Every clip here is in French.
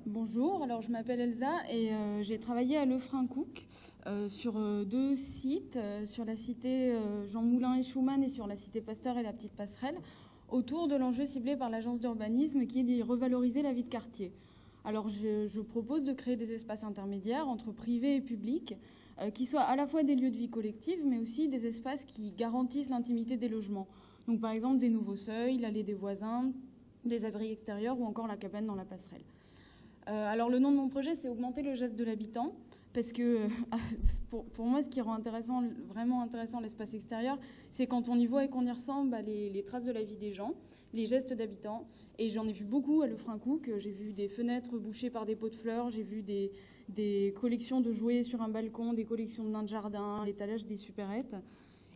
Bonjour, alors je m'appelle Elsa et j'ai travaillé à Lefrancouc sur deux sites, sur la cité Jean Moulin et Schumann et sur la cité Pasteur et la Petite Passerelle, autour de l'enjeu ciblé par l'agence d'urbanisme qui est de revaloriser la vie de quartier. Alors je propose de créer des espaces intermédiaires entre privé et public qui soient à la fois des lieux de vie collective mais aussi des espaces qui garantissent l'intimité des logements. Donc par exemple des nouveaux seuils, l'allée des voisins, des abris extérieurs ou encore la cabane dans la passerelle. Alors le nom de mon projet, c'est augmenter le geste de l'habitant, parce que pour moi, ce qui rend vraiment intéressant l'espace extérieur, c'est quand on y voit et qu'on y ressent les traces de la vie des gens, les gestes d'habitants. Et j'en ai vu beaucoup à Lefrancouc. J'ai vu des fenêtres bouchées par des pots de fleurs, j'ai vu des collections de jouets sur un balcon, des collections de nains de jardin, l'étalage des supérettes.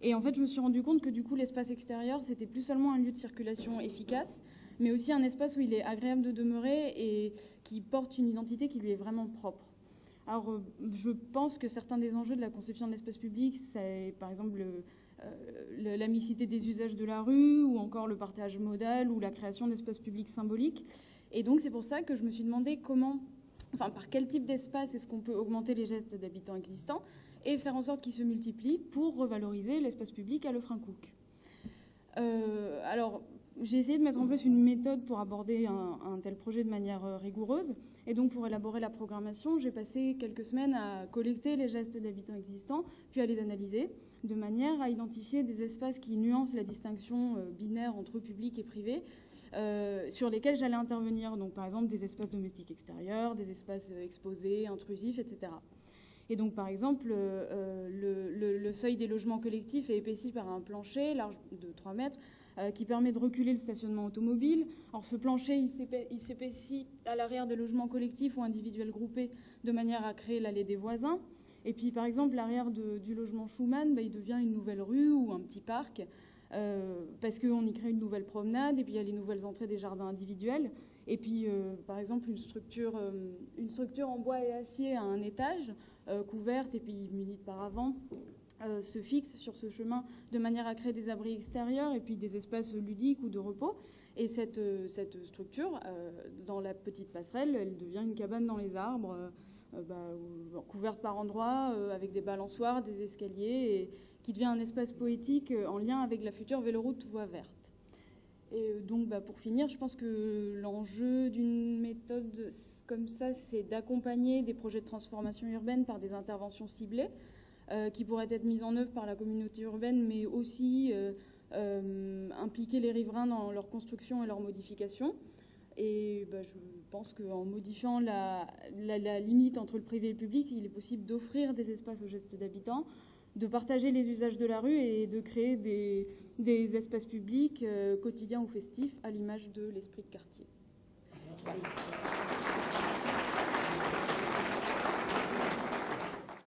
Et en fait, je me suis rendu compte que du coup, l'espace extérieur, c'était plus seulement un lieu de circulation efficace, mais aussi un espace où il est agréable de demeurer et qui porte une identité qui lui est vraiment propre. Alors, je pense que certains des enjeux de la conception de l'espace public, c'est par exemple la mixité des usages de la rue, ou encore le partage modal, ou la création d'espaces publics symboliques. Et donc, c'est pour ça que je me suis demandé par quel type d'espace est-ce qu'on peut augmenter les gestes d'habitants existants et faire en sorte qu'ils se multiplient pour revaloriser l'espace public à Lefrancouc. Alors, j'ai essayé de mettre en place une méthode pour aborder un tel projet de manière rigoureuse. Et donc, pour élaborer la programmation, j'ai passé quelques semaines à collecter les gestes d'habitants existants, puis à les analyser, de manière à identifier des espaces qui nuancent la distinction binaire entre public et privé, sur lesquels j'allais intervenir. Donc, par exemple, des espaces domestiques extérieurs, des espaces exposés, intrusifs, etc. Et donc, par exemple, le seuil des logements collectifs est épaissi par un plancher large de 3 mètres, qui permet de reculer le stationnement automobile. Alors ce plancher, il s'épaissit à l'arrière des logements collectifs ou individuels groupés de manière à créer l'allée des voisins. Et puis par exemple, l'arrière du logement Schumann, il devient une nouvelle rue ou un petit parc parce qu'on y crée une nouvelle promenade et puis il y a les nouvelles entrées des jardins individuels. Et puis par exemple, une structure en bois et acier à un étage, couverte et puis munie de paravents, se fixe sur ce chemin de manière à créer des abris extérieurs et puis des espaces ludiques ou de repos. Et cette structure, dans la petite passerelle, elle devient une cabane dans les arbres, couverte par endroits, avec des balançoires, des escaliers, et qui devient un espace poétique en lien avec la future véloroute voie verte. Et donc, pour finir, je pense que l'enjeu d'une méthode comme ça, c'est d'accompagner des projets de transformation urbaine par des interventions ciblées, qui pourraient être mises en œuvre par la communauté urbaine, mais aussi impliquer les riverains dans leur construction et leur modification. Et je pense qu'en modifiant la limite entre le privé et le public, il est possible d'offrir des espaces aux gestes d'habitants, de partager les usages de la rue et de créer des espaces publics quotidiens ou festifs à l'image de l'esprit de quartier.